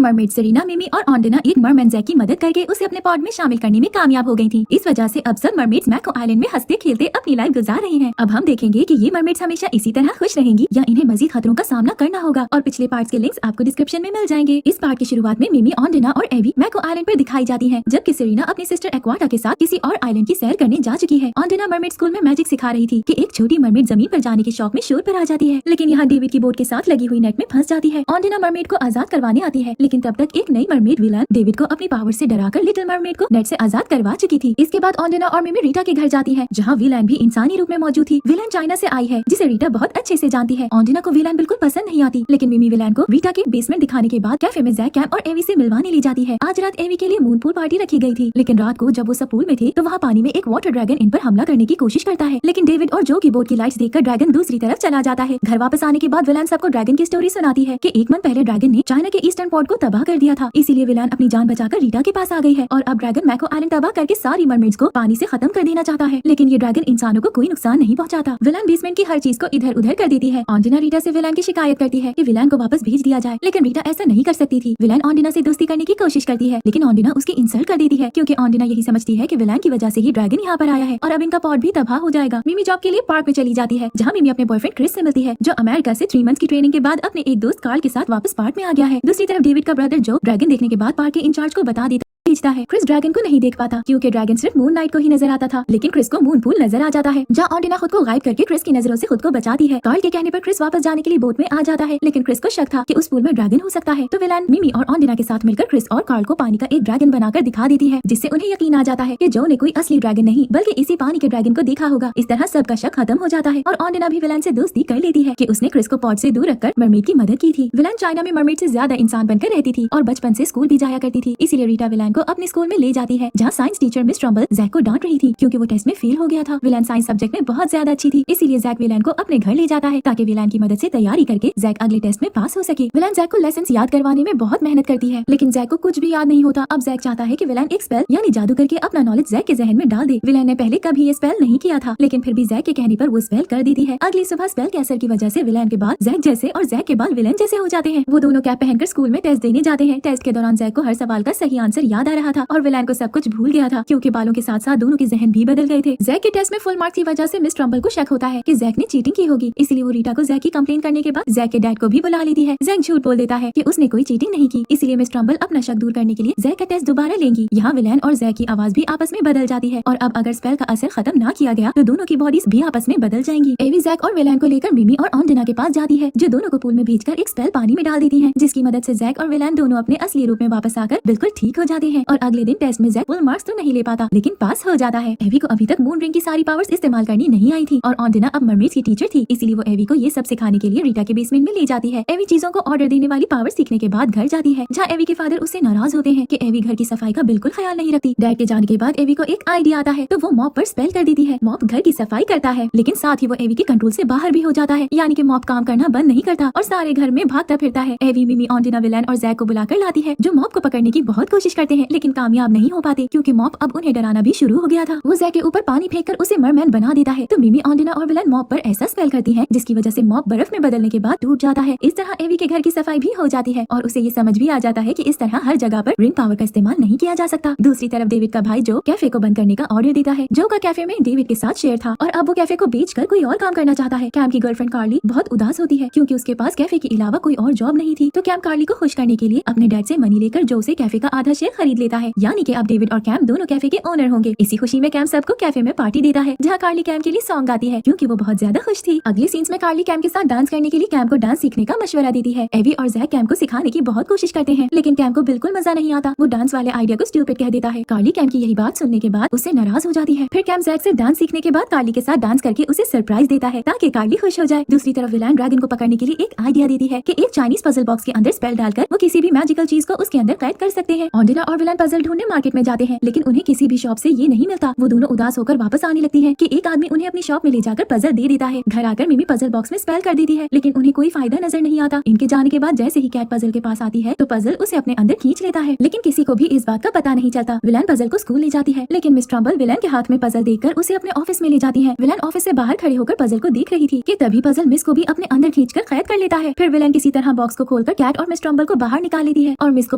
Mermaid Serena, मिमी और ऑन्डिना एक मरमैन जैक की मदद करके उसे अपने पॉड में शामिल करने में कामयाब हो गई थी। इस वजह से अब सब मरमेड्स मैको आइलैंड में हंसते खेलते अपनी लाइफ गुजार रही हैं। अब हम देखेंगे कि ये मरमेड्स हमेशा इसी तरह खुश रहेंगी या इन्हें मजीद खतरों का सामना करना होगा। और पिछले पार्ट्स के लिंक्स आपको डिस्क्रिप्शन में मिल जाएंगे। इस पार्ट की शुरुआत में मिमी, ऑन्डिना और एवी मैको आइलैंड पर दिखाई जाती है, जबकि सेरेना अपनी सिस्टर एक्वाटा के साथ किसी और आइलैंड की सैर करने जा चुकी है। ऑन्डिना मरमेड स्कूल में मैजिक सिखा रही थी कि एक छोटी मरमेड जमीन पर जाने के शौक में शोर पर आ जाती है, लेकिन यहाँ डेविड की बोट के साथ लगी हुई नेट में फंस जाती है। ऑन्डिना मरमेड को आजाद करवाने आती है, लेकिन तब तक एक नई मरमेड विलन डेविड को अपनी पावर से डराकर लिटिल मरमेड को नेट से आजाद करवा चुकी थी। इसके बाद ऑन्डिना और मिमी रीटा के घर जाती है, जहाँ विलन भी इंसानी रूप में मौजूद थी। विलन चाइना से आई है, जिसे रीटा बहुत अच्छे से जानती है। ऑन्डिना को विलन बिल्कुल पसंद नहीं आती, लेकिन मिमी विलन को रीटा के बेसमेंट दिखाने के बाद कैफे में जैक, कैम और एवी से मिलवाने ले जाती है। आज रात एवी के लिए मून पूल पार्टी रखी गई थी, लेकिन रात को जब वो सब पूल में थे तो वहाँ पानी में एक वाटर ड्रैगन इन पर हमला करने की कोशिश करता है, लेकिन डेविड और जो की बोट की लाइट्स देखकर ड्रैगन दूसरी तरफ चला जाता है। घर वापस आने के बाद विलन सबको ड्रैगन की स्टोरी सुनाती है कि एक मंथ पहले ड्रैगन ने चाइना के ईस्टर्न पोर्ट को तबाह कर दिया था, इसीलिए विलन अपनी जान बचाकर रीटा के पास आ गई है और अब ड्रैगन मैको आइलैंड तबाह करके सारी मरमेड्स को पानी से खत्म कर देना चाहता है। लेकिन ये ड्रैगन इंसानों को कोई नुकसान नहीं पहुंचाता। विलन बेसमेंट की हर चीज को इधर उधर कर देती है। ऑन्डिना रीटा से विलन की शिकायत करती है कि विलन को वापस भेज दिया जाए, लेकिन रीटा ऐसा नहीं कर सकती थी। विलन ऑन्डिना से दोस्ती करने की कोशिश करती है, लेकिन ऑन्डिना उसकी इंसल्ट कर देती है, क्योंकि ऑन्डिना यही समझती है कि विलन की वजह से ही ड्रैगन यहाँ पर आया है और अब इनका पॉट भी तबाह हो जाएगा। मिमी जॉब के लिए पार्क में चली जाती है, जहाँ मिमी अपने बॉयफ्रेंड क्रिस से मिलती है, जो अमेरिका से 3 मंथ्स की ट्रेनिंग के बाद अपने एक दोस्त कार्ल के साथ वापस पार्क में आ गया है। दूसरी तरफ डेविड का ब्रदर जो ड्रैगन देखने के बाद पार्क के इंचार्ज को बता देता है। क्रिस ड्रैगन को नहीं देख पाता, क्योंकि ड्रैगन सिर्फ मून नाइट को ही नजर आता था, लेकिन क्रिस को मून पूल नजर आ जाता है, जहाँ ऑन्डिना खुद को गायब करके क्रिस की नजरों से खुद को बचाती है। कार्ल के कहने पर क्रिस वापस जाने के लिए बोट में आ जाता है, लेकिन क्रिस को शक था कि उस पूल में ड्रैगन हो सकता है, तो विलन मिमी और ऑन्डिना के साथ मिलकर क्रिस और कार्ल को पानी का एक ड्रैगन बनाकर दिखा देती है, जिससे उन्हें यकीन आ जाता है कि जो ने कोई असली ड्रैगन नहीं बल्कि इसी पानी के ड्रैगन को देखा होगा। इस तरह सबका शक खत्म हो जाता है और ऑन्डिना भी विलन से दोस्ती कर लेती है कि उसने क्रिस को पॉट से दूर रखकर मरमेड की मदद की थी। विलन चाइना में मरमेड से ज्यादा इंसान बनकर रहती थी और बचपन से स्कूल भी जाया करती थी, इसीलिए रीटा विलन को अपने स्कूल में ले जाती है, जहाँ science teacher Miss Trumble Jack को डांट रही थी, क्योंकि वो टेस्ट में फेल हो गया था। विलन साइंस सब्जेक्ट में बहुत ज्यादा अच्छी थी, इसीलिए जैक विलन को अपने घर ले जाता है ताकि विलन की मदद से तैयारी करके जैक अगले टेस्ट में पास हो सके। विलन जैक को लेसन याद करवाने में बहुत मेहनत करती है, लेकिन जैक को कुछ भी याद नहीं होता। अब जैक चाहता है कि विलन एक स्पेल यानी जादू करके अपना नॉलेज जैक के जहन में डाल दे। विलन ने पहले कभी ये स्पेल नहीं किया था, लेकिन फिर भी जैक के कहने पर वो स्पेल कर देती है। अगली सुबह स्पेल के असर की वजह से विलन के बाल जैक जैसे और जैक के बाल विलन जैसे हो जाते हैं। वो दोनों कैप पहनकर स्कूल में टेस्ट देने जाते हैं। टेस्ट के दौरान जैक को हर सवाल का सही आंसर याद आ रहा था और विलन को सब कुछ भूल गया था, क्योंकि बालों के साथ साथ दोनों के जहन भी बदल गए थे। जैक के टेस्ट में फुल मार्क्स की वजह से मिस ट्रम्बल को शक होता है कि जैक ने चीटिंग की होगी, इसलिए वो रीटा को जैक की कंप्लेन करने के बाद जैक के डैड को भी बुला लेती है। जैक झूठ बोल देता है कि उसने कोई चीटिंग नहीं की, इसलिए मिस ट्रम्बल अपना शक दूर करने के लिए जैक का टेस्ट दोबारा लेंगी। यहाँ विलन और जैक की आवाज भी आपस में बदल जाती है और अब अगर स्पेल का असर खत्म ना किया गया तो दोनों की बॉडीज भी आपस में बदल जाएंगी। एवी जैक और विलन को लेकर मिमी और ऑन्डिना के पास जाती है, जो दोनों को पूल में भेजकर एक स्पेल पानी में डाल देती है, जिसकी मदद से जैक और विलन दोनों अपने असली रूप में वापस आकर बिल्कुल ठीक हो जाते हैं। और अगले दिन टेस्ट में जैक फुल मार्क्स तो नहीं ले पाता, लेकिन पास हो जाता है। एवी को अभी तक मून रिंग की सारी पावर्स इस्तेमाल करनी नहीं आई थी और ऑन्डिना अब मरमेड्स की टीचर थी, इसलिए वो एवी को ये सब सिखाने के लिए रीटा के बेसमेंट में ले जाती है। एवी चीजों को ऑर्डर देने वाली पावर सीखने के बाद घर जाती है, जहाँ एवी के फादर उससे नाराज होते हैं कि एवी घर की सफाई का बिल्कुल ख्याल नहीं रखती। डैड के जाने के बाद एवी को एक आइडिया आता है, तो वो मॉप पर स्पेल कर देती है। मॉप घर की सफाई करता है, लेकिन साथ ही वो एवी के कंट्रोल से बाहर भी हो जाता है, यानी कि मॉप काम करना बंद नहीं करता और सारे घर में भागता फिरता है। एवी मिमी, ऑन्डिना, विलन और जैक को बुलाकर लाती है, जो मॉप को पकड़ने की बहुत कोशिश करते हैं, लेकिन कामयाब नहीं हो पाते, क्योंकि मॉप अब उन्हें डराना भी शुरू हो गया था। वो जैक के ऊपर पानी फेंककर उसे मरमैन बना देता है, तो मिमी, ऑन्डिना और विलन मॉप पर ऐसा स्पेल करती है जिसकी वजह से मॉप बर्फ में बदलने के बाद टूट जाता है। इस तरह एवी के घर की सफाई भी हो जाती है और उसे ये समझ भी आ जाता है कि इस तरह हर जगह पर रिंग पावर का इस्तेमाल नहीं किया जा सकता। दूसरी तरफ डेविड का भाई जो कैफे को बंद करने का ऑर्डर देता है। जो का कैफे में डेविड के साथ शेयर था और अब वो कैफे को बेचकर कोई और काम करना चाहता है। कैम की गर्लफ्रेंड कार्ली बहुत उदास होती है, क्योंकि उसके पास कैफे के अलावा कोई और जॉब नहीं थी, तो कैम कार्ली को खुश करने के लिए अपने डैड से मनी लेकर जो से कैफे का आधा शेयर खरीद लेता है, यानी कि अब डेविड और कैम दोनों कैफे के ओनर होंगे। इसी खुशी में कैम सबको कैफे में पार्टी देता है, जहाँ कार्ली कैम के लिए सॉन्ग गाती है, क्योंकि वो बहुत ज्यादा खुश थी। अगले सीन्स में कार्ली कैम के साथ डांस करने के लिए कैम को डांस सीखने का मशवरा देती है। एवी और जैक कैम को सिखाने की बहुत कोशिश करते हैं, लेकिन कैम को बिल्कुल मजा नहीं आता। वो डांस वाले आइडिया को स्टूपिड कह देता है। कार्ली कैम की यही बात सुनने के बाद उससे नाराज हो जाती है। फिर कैम जैक से डांस सीखने के बाद कार्ली के साथ डांस करके उसे सरप्राइज देता है, ताकि कार्ली खुश हो जाए। दूसरी तरफ विलन ड्रैगन को पकड़ने के लिए एक आइडिया देती है कि एक चाइनीज पजल बॉक्स के अंदर स्पेल डालकर वो किसी भी मैजिकल चीज को उसके अंदर कैद कर सकते हैं। ऑन्डिना और विलन पजल ढूंढने मार्केट में जाते हैं, लेकिन उन्हें किसी भी शॉप से ये नहीं मिलता। वो दोनों उदास होकर वापस आने लगती है कि एक आदमी उन्हें अपनी शॉप में ले जाकर पजल दे देता है। घर आकर मिमी पजल बॉक्स में स्पेल कर देती है, लेकिन उन्हें कोई फायदा नजर नहीं आता। इनके जाने के बाद जैसे ही कैट पजल के पास आती है तो पजल उसे अपने अंदर खींच लेता है, लेकिन किसी को भी इस बात का पता नहीं चलता। विलन पजल को स्कूल ले जाती है, लेकिन मिस ट्रम्बल विलन के हाथ में पजल देखकर उसे अपने ऑफिस में ले जाती है। विलन ऑफिस से बाहर खड़े होकर पजल को देख रही थी कि तभी पजल मिस को भी अपने अंदर खींचकर कैद कर लेता है। फिर विलन किसी तरह बॉक्स को खोलकर कैट और मिस ट्रम्बल को बाहर निकाल लेती है और मिस को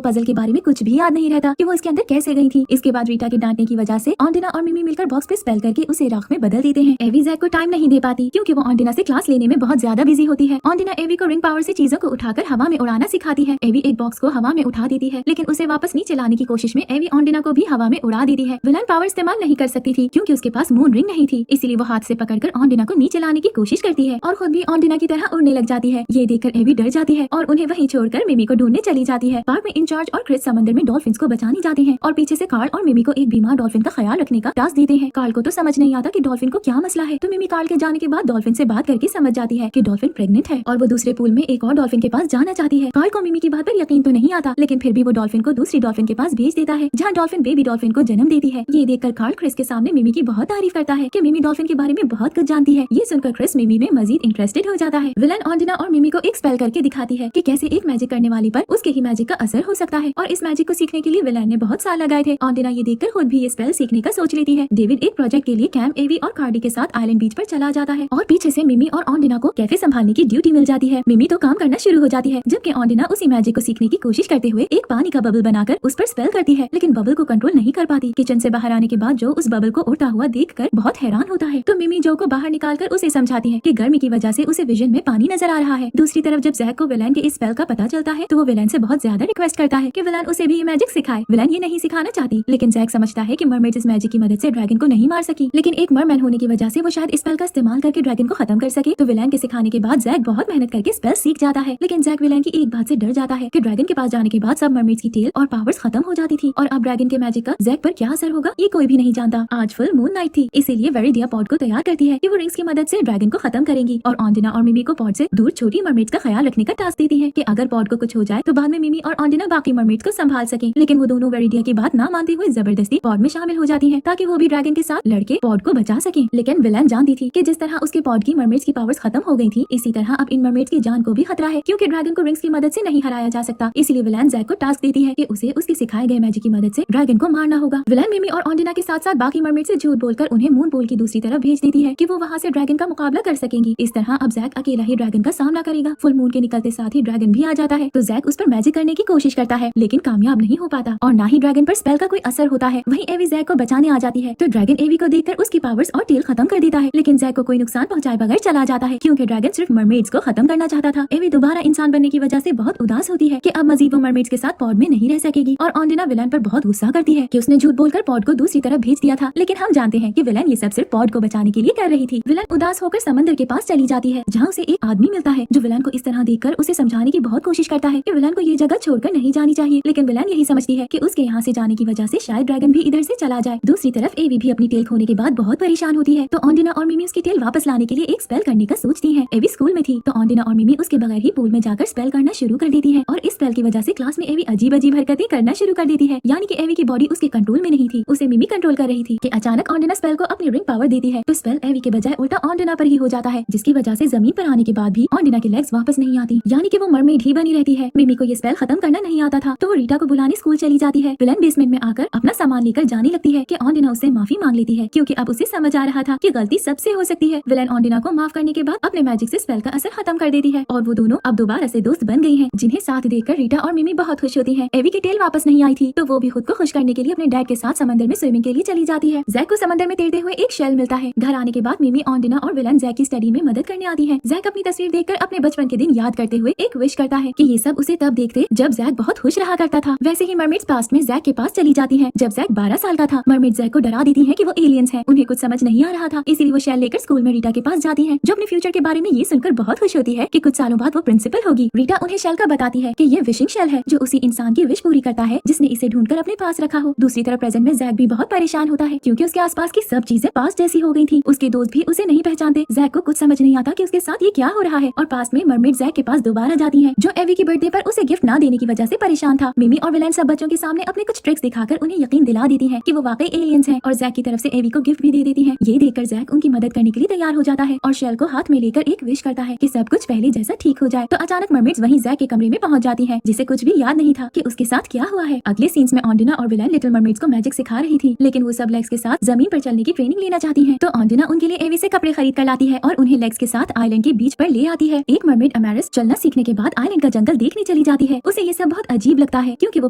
पजल के बारे में कुछ भी याद नहीं रहता कि वो इसके अंदर कैसे गई थी। इसके बाद रीटा के डांटने की वजह से ऑन्डिना और मिमी मिलकर बॉक्स पे स्पेल करके उसे राख में बदल देते हैं। एवी जैक को टाइम नहीं दे पाती क्योंकि वो ऑन्डिना से क्लास लेने में बहुत ज्यादा बिजी होती है। ऑन्डिना एवी को रिंग पावर से चीजों को उठाकर हवा में उड़ाना सिखाती है। एवी एक बॉक्स को हवा में उठा देती है, लेकिन उसे वापस नीचे लाने की कोशिश में एवी ऑन्डिना को भी हवा में उड़ा देती है। विलन पावर इस्तेमाल नहीं कर सकती थी क्योंकि उसके पास मून रिंग नहीं थी, इसीलिए वो हाथ से पकड़कर ऑन्डिना को नीचे लाने की कोशिश करती है और खुद भी ऑन्डिना की तरह उड़ने लग जाती है। ये देखकर एवी डर जाती है और उन्हें वहीं छोड़कर मिमी को ढूंढने चली जाती है। पार्क में इंचार्ज और क्रिस समंदर में डॉल्फिन्स को बचाने जाते हैं और पीछे से कार्ल और मिमी को एक बीमार डॉल्फिन का ख्याल रखने का टास्क देते हैं। कार्ल को तो समझ नहीं आता कि डॉल्फिन को क्या मसला है, तो मिमी कार्ल के जाने के बाद डॉल्फिन से बात करके समझ जाती है कि डॉल्फिन प्रेग्नेंट है और वो दूसरे पूल में एक और डॉल्फिन के पास जाना चाहती है। कार्ल को मिमी की बात पर यकीन तो नहीं आता, लेकिन फिर भी वो डॉल्फिन को दूसरी डॉल्फिन के पास भेज देता है जहाँ डॉल्फिन बेबी डॉल्फिन को जन्म देती है। ये देखकर कार्ल क्रिस के सामने मिमी की बहुत तारीफ करता है कि मिमी डॉल्फिन के बारे में बहुत कुछ जानती है। ये सुनकर क्रिस मिमी में मजीद इंटरेस्टेड हो जाता है। विलन ऑन्डिना और मिमी को एक स्पेल करके दिखाती है कि कैसे एक मैजिक करने वाली पर उसके ही मैजिक का असर हो सकता है और इस मैजिक को सीखने के लिए विलन ने बहुत साल लगाए थे। ऑन्डिना ये देखकर खुद भी ये स्पेल सीखने का सोच लेती है। डेविड एक प्रोजेक्ट के लिए कैम, एवी और कार्डी के साथ आइलैंड बीच पर चला जाता है और पीछे से मिमी और ऑन्डिना को कैफे संभालने की ड्यूटी मिल जाती है। मिमी तो काम करना शुरू हो जाती है, जबकि ऑन्डिना उसी मैजिक को सीखने की कोशिश करते हुए एक पानी का बबल बनाकर उस पर स्पेल करती है, लेकिन बबल को कंट्रोल नहीं कर पाती। किचन से बाहर आने के बाद जो उस बबल को उड़ता हुआ देखकर बहुत हैरान होता है, तो मिमी जो को बाहर निकालकर उसे समझाती है कि गर्मी की वजह से उसे विजन में पानी नजर आ रहा है। दूसरी तरफ जब जैक को विलन के इस स्पेल का पता चलता है तो वो विलन से बहुत ज्यादा रिक्वेस्ट करता है कि विलन उसे भी ये मैजिक सिखाए। विलन ये नहीं सिखाना चाहती, लेकिन जैक समझता है कि मरमेड इस मैजिक की मदद से ड्रैगन को नहीं मार सकी, लेकिन एक मरमैन होने की वजह से वो शायद इस स्पेल का इस्तेमाल करके ड्रैगन को खत्म कर सके। तो विलन के सिखाने के बाद जैक बहुत मेहनत करके स्पेल सीख जाता है, लेकिन जैक विलन की एक बात से डर जाता है कि ड्रैगन के पास जाने के बाद सब मरमेड्स की टेल और पावर्स खत्म हो जाती थी और अब ड्रैगन के मैजिक का जैक पर क्या असर होगा ये कोई भी नहीं जानता। आज फुल मून नाइट थी, इसीलिए वेरिडिया पॉड को तैयार करती है कि वो रिंग्स की मदद से ड्रैगन को खत्म करेंगी और ऑन्डिना और मिमी को पॉड से दूर छोटी मरमेड्स का ख्याल रखने का टास्क देती है कि अगर पॉड को कुछ हो जाए तो बाद में मिमी और ऑन्डिना बाकी मरमेड्स को संभाल सकें। लेकिन वो दोनों वेरिडिया की बात ना मानते हुए जबरदस्ती पॉड में शामिल हो जाती हैं ताकि वो भी ड्रैगन के साथ लड़के पॉड को बचा सकें। लेकिन विलन जानती थी कि जिस तरह उसके पॉड की मरमेड्स की पावर्स खत्म हो गई थी, इसी तरह अब इन मरमेड्स की जान को भी खतरा है क्योंकि ड्रैगन को रिंग्स की मदद से नहीं हराया जा सकता। इसलिए विलन जैक को टास्क देती है कि उसे उसके सिखाए गए मैजिक की मदद से ड्रैगन को मारना होगा। विलन मिमी और ऑन्डिना के साथ साथ बाकी मरमेड से झूठ बोलकर उन्हें मून पूल की दूसरी तरफ भेज देती है कि वो वहाँ से ड्रैगन का मुकाबला कर सकेंगी। इस तरह अब जैक अकेला ही ड्रैगन का सामना करेगा। फुल मून के निकलते साथ ही ड्रैगन भी आ जाता है, तो जैक उस पर मैजिक करने की कोशिश करता है, लेकिन कामयाब नहीं हो पाता और ना ही ड्रैगन पर स्पेल का कोई असर होता है। वहीं एवी जैक को बचाने आ जाती है, तो ड्रैगन एवी को देखकर उसकी पावर्स और टेल खत्म कर देता है, लेकिन जैक को कोई नुकसान पहुंचाए बगैर चला जाता है क्योंकि ड्रैगन सिर्फ मरमेड्स को खत्म करना चाहता था। एवी दोबारा इंसान बनने की वजह से बहुत उदास होती है कि अब मजीद वो मरमेड्स के साथ पॉड में नहीं रह सकेगी और ऑन्डिना विलन पर बहुत गुस्सा करती है कि उसने झूठ बोलकर पॉड को दूसरी तरफ भेज दिया था, लेकिन हम जानते हैं कि विलन ये सब सिर्फ पॉड को बचाने के लिए कर रही थी। विलन उदास होकर समंदर के पास चली जाती है जहाँ उसे एक आदमी मिलता है जो विलन को इस तरह देखकर उसे समझाने की बहुत कोशिश करता है कि विलन को ये जगह छोड़कर नहीं जानी चाहिए, लेकिन विलन यही समझती है कि उसके यहाँ से जाने की वजह से शायद ड्रैगन भी इधर से चला जाए। दूसरी तरफ एवी भी अपनी टेल खोने के बाद बहुत परेशान होती है, तो ऑन्डिना और मिमी उसकी टेल वापस लाने के लिए एक स्पेल करने का सोचती है। एवी स्कूल में थी तो ऑन्डिना और मिमी उसके बगैर ही पूल में जाकर स्पेल करना शुरू कर देती है और इस स्पेल की वजह से क्लास में एवी अजीब अजीब हरकतें करना शुरू कर देती है, यानी कि एवी की बॉडी उसके कंट्रोल में नहीं थी, उसे मिमी कंट्रोल कर रही थी कि अचानक ऑन्डिना स्पेल को अपनी रिंग पावर देती है, तो स्पेल एवी के बजाय उल्टा ऑन्डिना पर ही हो जाता है, जिसकी वजह से जमीन पर आने के बाद भी ऑन्डिना की लेग्स वापस नहीं आती, यानी कि वो मरमेड ही बनी रहती है। मिमी को ये स्पेल खत्म करना नहीं आता था, तो वो रीटा को बुलाने स्कूल चली जाती है। विलन बेसमेंट में आकर अपना सामान लेकर जाने लगती है कि ऑन्डिना उससे माफी मांग लेती है क्योंकि अब उसे समझ आ रहा था कि गलती सबसे हो सकती है। विलन ऑन्डिना को माफ करने के बाद अपने मैजिक से स्पेल का असर खत्म कर देती है और वो दोनों अब दोबारा से दोस्त बन गई हैं, जिन्हें साथ देखकर रीटा और मिमी बहुत खुश होती हैं। एवी की टेल वापस नहीं आई थी, तो वो भी खुद को खुश करने के लिए अपने डैड के साथ समंदर में स्विमिंग के लिए चली जाती है। जैक को समंदर में तैरते हुए एक शेल मिलता है। घर आने के बाद मिमी, ऑन्डिना और विलन जैक की स्टडी में मदद करने आती है। जैक अपनी तस्वीर देखकर अपने बचपन के दिन याद करते हुए एक विश करता है कि ये सब उसे तब देखते जब जैक बहुत खुश रहा करता था। वैसे ही मरमेड्स पास्ट में जैक के पास चली जाती हैं जब जैक 12 साल का था। मरमेड जैक को डरा देती हैं कि वो एलियंस हैं, उन्हें कुछ समझ नहीं आ रहा था, इसीलिए वो शेल लेकर स्कूल में रीटा के पास जाती हैं, जो अपने फ्यूचर के बारे में ये सुनकर बहुत खुश होती है कि कुछ सालों बाद वो प्रिंसिपल होगी। रीटा उन्हें शेल का बताती है कि ये विशिंग शेल है जो उसी इंसान की विश पूरी करता है जिसने इसे ढूंढकर अपने पास रखा हो। दूसरी तरफ प्रेजेंट में जैक भी बहुत परेशान होता है क्योंकि उसके आसपास की सब चीजें पास्ट जैसी हो गई थी। उसके दोस्त भी उसे नहीं पहचानते। जैक को कुछ समझ नहीं आता कि उसके साथ ये क्या हो रहा है और पास में मरमेड जैक के पास दोबारा जाती है, जो एवी की बर्थडे पर उसे गिफ्ट ना देने की वजह से परेशान था। मिमी और विलन सब बच्चों के सामने अपने कुछ ट्रिक्स दिखाकर उन्हें यकीन दिला देती है कि वो वाकई एलियंस हैं और जैक की तरफ से एवी को गिफ्ट भी दे देती है। ये देखकर जैक उनकी मदद करने के लिए तैयार हो जाता है और शेल को हाथ में लेकर एक विश करता है कि सब कुछ पहले जैसा ठीक हो जाए। तो अचानक मरमेड्स वहीं जैक के कमरे में पहुंच जाती है, जिसे कुछ भी याद नहीं था कि उसके साथ क्या हुआ है। अगले सीन्स में ऑन्डिना और विलेन लिटिल मरमेड्स को मैजिक सिखा रही थी, लेकिन वो सब लेग्स के साथ जमीन पर चलने की ट्रेनिंग लेना चाहती है। तो ऑन्डिना उनके लिए एवी से कपड़े खरीद कर लाती है और उन्हें लेग्स के साथ आइलैंड के बीच पर ले आती है। एक मरमेड अमेरिस चलना सीखने के बाद आइलैंड का जंगल देखने चली जाती है। उसे ये सब बहुत अजीब लगता है क्योंकि वो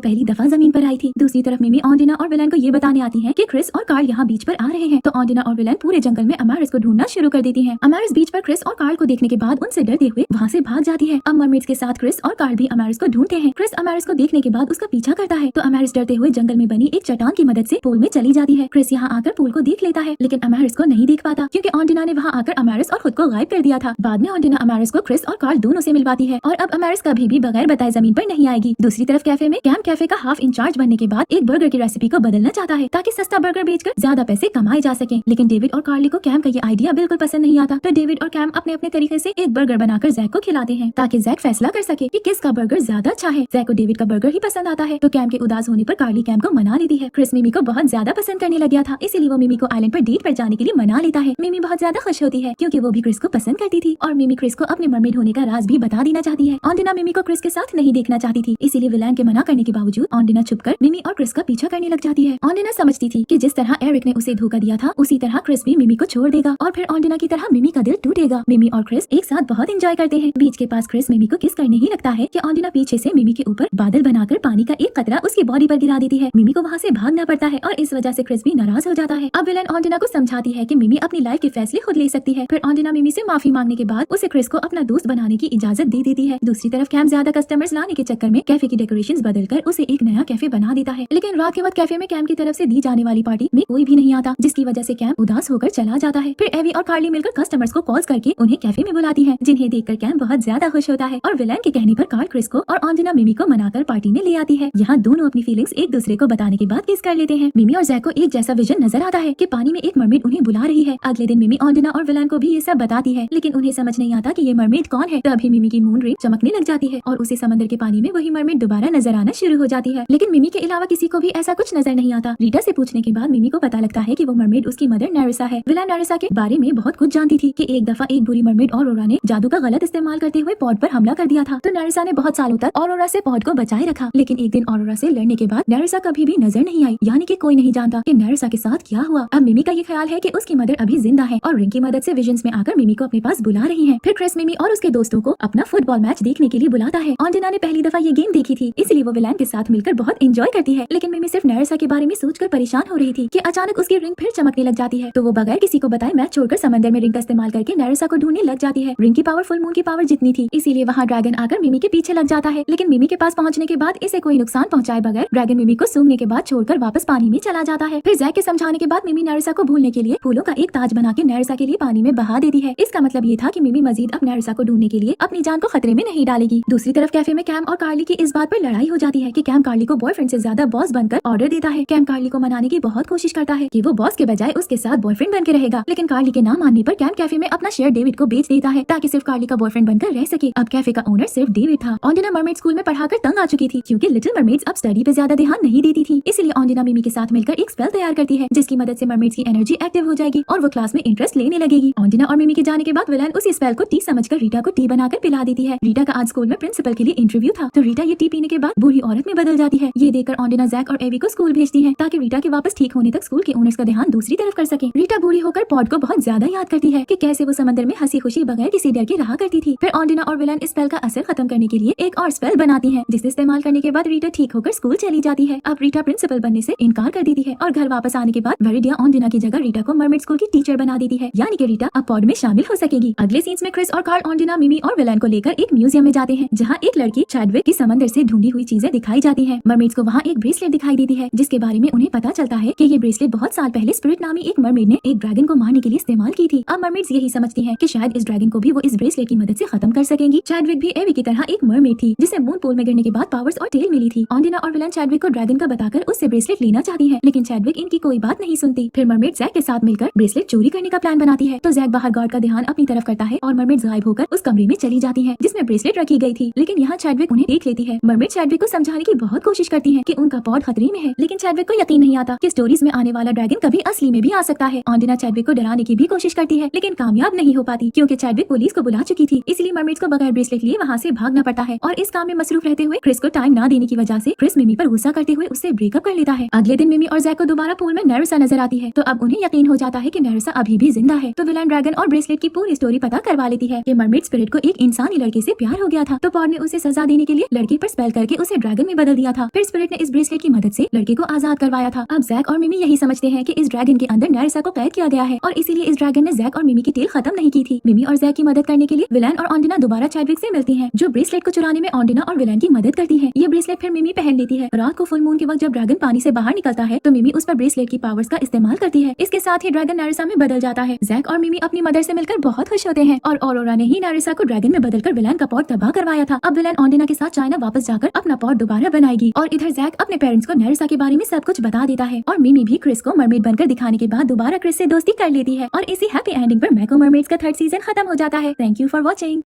पहली दफा जमीन पर आई थी। दूसरी तरफ मिमी ऑन्डिना और विलेन को ये बताने आती है कि क्रिस और कार्ल यहाँ बीच पर आ रहे हैं। तो ऑन्डिना और विलेन पूरे जंगल में अमेरिस को ढूंढना शुरू कर देती है। अमेरिस बीच पर क्रिस और कार्ल को देखने के बाद उनसे डरते हुए वहाँ से भाग जाती है। अब मरमेड्स के साथ क्रिस और कार्ल भी अमेरिस को ढूंढते हैं। क्रिस अमेरिस को देखने के बाद उसका पीछा करता है तो अमेरिस डरते हुए जंगल में बनी एक चट्टान की मदद से पूल में चली जाती है। क्रिस यहाँ आकर पूल को देख लेता है, लेकिन अमेरिस को नहीं देख पाता क्योंकि ऑन्डिना ने वहाँ आकर अमेरिस और खुद को गायब कर दिया था। बाद में ऑन्डिना अमेरिस को क्रिस और कार्ल दोनों से मिलवाती है और अब अमेरिस कभी भी बगैर बताए जमीन पर नहीं आएगी। दूसरी तरफ कैफे में कैम कैफे का हाफ इंचार्ज बनने के बाद एक बर्गर की रेसिपी को बदलना चाहता है ताकि सस्ता बर्गर बेचकर ज्यादा पैसे कमाए जा सके। लेकिन डेविड और कार्ली को कैम का ये आइडिया बिल्कुल पसंद नहीं आता। तो डेविड और कैम अपने अपने तरीके से एक बर्गर बनाकर जैक को खिलाते हैं ताकि जैक फैसला कर सके कि किसका बर्गर ज्यादा अच्छा है। जैक को डेविड का बर्गर ही पसंद आता है तो कैम के उदास होने पर कार्ली कैम को मना लेती है। क्रिस मिमी को बहुत ज्यादा पसंद करने लग गया था, इसीलिए वो मिमी को आइलैंड पर डेट पर जाने के लिए मना लेता है। मिमी बहुत ज्यादा खुश होती है क्योंकि वो भी क्रिस को पसंद करती थी और मिमी क्रिस को अपने मरमेड होने का राज भी बता देना चाहती है। ऑन्डिना मिमी को क्रिस के साथ नहीं देखना चाहती थी, इसीलिए विलेन के मना करने के बावजूद ऑन्डिना छुपकर मिमी और क्रिस का पीछा करने लग जाती है। ऑन्डिना समझती थी कि जिस तरह एरिक ने उसे धोखा दिया था उसी तरह क्रिस भी मिमी को छोड़ देगा और फिर ऑन्डिना की तरह मिमी का दिल टूटेगा। मिमी और क्रिस एक साथ बहुत एंजॉय करते हैं। बीच के पास क्रिस मिमी को किस करने ही लगता है कि ऑन्डिना पीछे से मिमी के ऊपर बादल बनाकर पानी का एक कतरा उसकी बॉडी पर गिरा देती है। मिमी को वहाँ से भागना पड़ता है और इस वजह से क्रिस भी नाराज हो जाता है। अब विलेन ऑन्डिना को समझाती है कि मिमी अपनी लाइफ के फैसले खुद ले सकती है। फिर ऑन्डिना मिमी से माफी मांगने के बाद उसे क्रिस को अपना दोस्त बनाने की इजाजत दे देती है। दूसरी तरफ कैम ज्यादा कस्टमर्स लाने के चक्कर में कैफे की डेकोरेशंस बदलकर उसे एक नया कैफे बना देता है। लेकिन रात के वक्त कैफे में कैम की तरफ से दी जाने वाली पार्टी में कोई भी नहीं आता, जिसकी वजह से कैम उदास होकर चला जाता है। फिर एवी और कार्ली मिलकर कस्टमर्स को कॉल्स करके उन्हें कैफे में बुलाती है, जिन्हें देखकर कैम बहुत ज्यादा खुश होता है और विलेन के कहने पर कार्ल क्रिस को और ऑन्डिना मिमी को मनाकर पार्टी में ले आती है। यहाँ दोनों अपनी फीलिंग्स एक दूसरे को बताने के बाद किस कर लेते हैं। मिमी और जैक को एक जैसा विजन नजर आता है कि पानी में एक मरमेड उन्हें बुला रही है। अगले दिन मिमी ऑन्डिना और विलेन को भी ये सब बताती है, लेकिन उन्हें समझ नहीं आता कि ये मरमेड कौन है। तभी मिमी की मून रिंग चमकने लग जाती है और उसे समंदर के पानी में वही मरमेड दोबारा नजर आना शुरू हो जाती है। लेकिन मिमी के अलावा किसी को भी ऐसा कुछ नजर नहीं आता। रीटा से पूछने के बाद मिमी को पता लगता है कि वो मरमेड उसकी मदर नेरिसा है। विलेन नेरिसा के बारे में बहुत कुछ जानती थी कि एक दफा एक बुरी मरमेड ऑरोरा ने जादू का गलत इस्तेमाल करते हुए पॉड पर हमला कर दिया था। तो नेरिसा ने बहुत सालों तक ऑरोरा से पॉड को बचाए रखा, लेकिन एक दिन ऑरोरा से लड़ने के बाद नेरिसा कभी भी नजर नहीं आई, यानी कि कोई नहीं जानता कि नेरिसा के साथ क्या हुआ। अब मिमी का ये ख्याल है कि उसकी मदर अभी जिंदा है और रिंग की मदद से विजन्स में आकर मिमी को अपने पास बुला रही है। फिर क्रिस मिमी और उसके दोस्तों को अपना फुटबॉल मैच देखने के लिए बुलाता है। ऑन्डिना ने पहली दफा ये गेम देखी थी, इसलिए वो विलेन के साथ मिलकर बहुत एंजॉय करती है। लेकिन मिमी सिर्फ नेरिसा के बारे में सोचकर परेशान हो रही थी कि अचानक उसकी रिंग फिर चमकने लग जाती है। तो वो बगैर किसी को बताए मैच छोड़कर समंदर में रिंग का इस्तेमाल करके नेरिसा को ढूंढने लग जाती है। रिंग की पावर फुल मून की पावर जितनी थी, इसीलिए वहाँ ड्रैगन आकर मिमी के पीछे लग जाता है। लेकिन मिमी के पास पहुँचने के बाद इसे कोई नुकसान पहुँचाए बगैर ड्रैगन मिमी को सूंघने के बाद छोड़कर वापस पानी में चला जाता है। फिर जैक के समझाने के बाद मिमी नेरिसा को भूलने के लिए फूलों का एक ताज बना के नेरिसा के लिए पानी में बहा देती है। इसका मतलब ये था कि मिमी मजीद अब नेरिसा को ढूंढने के लिए अपनी जान को खतरे में नहीं डालेगी। दूसरी तरफ कैफे में कैम और कार्ली की इस बात पर लड़ाई हो जाती है कि कैम कार्ली को बॉयफ्रेंड से ज्यादा बॉस बनकर ऑर्डर देता है। कैम कार्ली को मनाने की बहुत कोशिश करता है कि वो बॉस के बजाय उसके साथ बॉयफ्रेंड बनकर रहेगा, लेकिन कार्ली के ना मानने पर कैम कैफे में अपना शेयर डेविड को बेच देता है ताकि सिर्फ कार्ली का बॉयफ्रेंड बनकर रह सके। अब कैफे का ओनर सिर्फ डेविड था। ऑन्डिना मरमेड स्कूल में पढ़ाकर तंग आ चुकी थी क्योंकि लिटिल मरमेड्स अब स्टडी पे ज्यादा ध्यान नहीं देती थी, इसलिए ऑन्डिना मिमी के साथ मिलकर एक स्पेल तैयार करती है जिसकी मदद से मरमेड्स की एनर्जी एक्टिव हो जाएगी और वो क्लास में इंटरेस्ट लेने लगेगी। ऑन्डिना और मिमी के जाने के बाद विलेन उस स्पेल को टी समझकर रीटा को टी बनाकर पिला देती है। रीटा का आज स्कूल में प्रिंसिपल के लिए इंटरव्यू था, तो रीटा ये टी पीने के बाद बूढ़ी औरत में बदल जाती है। ये देखकर ऑन्डिना जैक और एवी को स्कूल भेजती है ताकि रीटा के वापस ठीक होने तक स्कूल के ओनर्स का ध्यान दूसरी तरफ कर सके। रीटा बूढ़ी होकर पॉड को बहुत ज्यादा याद करती है कि कैसे वो समंदर में हंसी खुशी बगैर किसी डर के रहा करती थी। फिर ऑन्डिना और विलेन इस स्पेल का असर खत्म करने के लिए एक और स्पेल बनाती है, जिसे इस्तेमाल करने के बाद रीटा ठीक होकर स्कूल चली जाती है। अब रीटा प्रिंसिपल बनने से इनकार कर देती है और घर वापस आने के बाद वेरिडिया ऑन्डिना की जगह रीटा को मरमेड स्कूल की टीचर बना देती है, यानी कि रीटा अब पॉड में शामिल हो सकेगी। अगले सीन्स में क्रिस और कार्ल ऑन्डिना मिमी और विलेन को लेकर एक म्यूजियम में जाते हैं जहाँ एक लड़की चैडविक की समंदर से ढूंढी हुई चीजें दिखाई जाती है। मरमेड्स को वहाँ एक ब्रेसलेट दिखाई देती है जिसके बारे में उन्हें पता चलता है कि ये ब्रेसलेट बहुत साल पहले स्पिरिट नामी एक मरमेड ने एक ड्रैगन को मारने के लिए इस्तेमाल की थी। अब मरमेड्स यही समझती हैं कि शायद इस ड्रैगन को भी वो इस ब्रेसलेट की मदद से खत्म कर सकेंगी। चैडविक भी एवी की तरह एक मरमेड थी जिसे मून पूल में गिरने के बाद पावर्स और टेल मिली थी। ऑन्डिना और विलेन चैडविक को ड्रैगन का बताकर उससे ब्रेसलेट लेना चाहती है, लेकिन चैडविक इनकी कोई बात नहीं सुनती। फिर मरमेड जैक के साथ मिलकर ब्रेसलेट चोरी करने का प्लान बनाती है, तो जैक बाहर गार्ड का ध्यान अपनी तरफ करता है और मरमेड गायब होकर उस कमरे में चली जाती है जिसमें ब्रेसलेट रखी गई थी। लेकिन यहाँ चैडविक उन्हें देख लेती है। मरमेड चैडविक को समझाने की बहुत कोशिश कोशिश करती हैं कि उनका पॉड खतरे में है, लेकिन चैडविक को यकीन नहीं आता कि स्टोरीज में आने वाला ड्रैगन कभी असली में भी आ सकता है। ऑन्डिना चैडविक को डराने की भी कोशिश करती है, लेकिन कामयाब नहीं हो पाती क्योंकि चैडविक पुलिस को बुला चुकी थी। इसलिए मरमेड्स को बगैर ब्रेसलेट लिए वहाँ से भागना पड़ता है और इस काम में मसरूफ रहते हुए क्रिस को टाइम ना देने की वजह से क्रिस मिमी पर गुस्सा करते हुए उससे ब्रेकअप कर लेता है। अगले दिन मिमी और जैक को दोबारा पूल में नैरिसा नजर आती है, तो अब उन्हें यकीन हो जाता है कि नैरिसा अभी भी जिंदा है। तो विलन ड्रैगन और ब्रेसलेट की पूरी स्टोरी पता करवा लेती है कि मरमेड स्पिरिट को एक इंसानी लड़के से प्यार हो गया था, तो पॉड ने उसे सजा देने के लिए लड़के पर स्पेल करके उसे ड्रैगन में बदल दिया था। फिर स्पिरिट ने इस ब्रेसलेट की मदद से लड़के को आजाद करवाया था। अब जैक और मिमी यही समझते हैं कि इस ड्रैगन के अंदर नैरिसा को कैद किया गया है और इसीलिए इस ड्रैगन ने जैक और मिमी की टेल खत्म नहीं की थी। मिमी और जैक की मदद करने के लिए विलन और ऑन्डिना दोबारा चैडविक से मिलती हैं, जो ब्रेसलेट को चुराने में ऑन्डिना और विलन की मदद करती है। ये ब्रेसलेट फिर मिमी पहन लेती है। रात को फुल मून के वक्त जब ड्रैगन पानी से बाहर निकलता है तो मिमी उस पर ब्रेसलेट की पावर्स का इस्तेमाल करती है। इसके साथ ही ड्रैगन नैरिसा में बदल जाता है। जैक और मिमी अपनी मदर से मिलकर बहुत खुश होते हैं और ऑरोरा ने ही नैरिसा को ड्रैगन में बदलकर विलन का पॉड तबाह करवाया था। अब विलन ऑन्डिना के साथ चाइना वापस जाकर अपना पॉड दोबारा बनाएगी और इधर जैक अपने पेरेंट्स को नैरिसा के बारे में सब कुछ बता देता है और मिमी भी क्रिस को मरमेड बनकर दिखाने के बाद दोबारा क्रिस से दोस्ती कर लेती है और इसी हैप्पी एंडिंग पर मैको मरमेड्स का 3rd सीजन खत्म हो जाता है। Thank you for watching.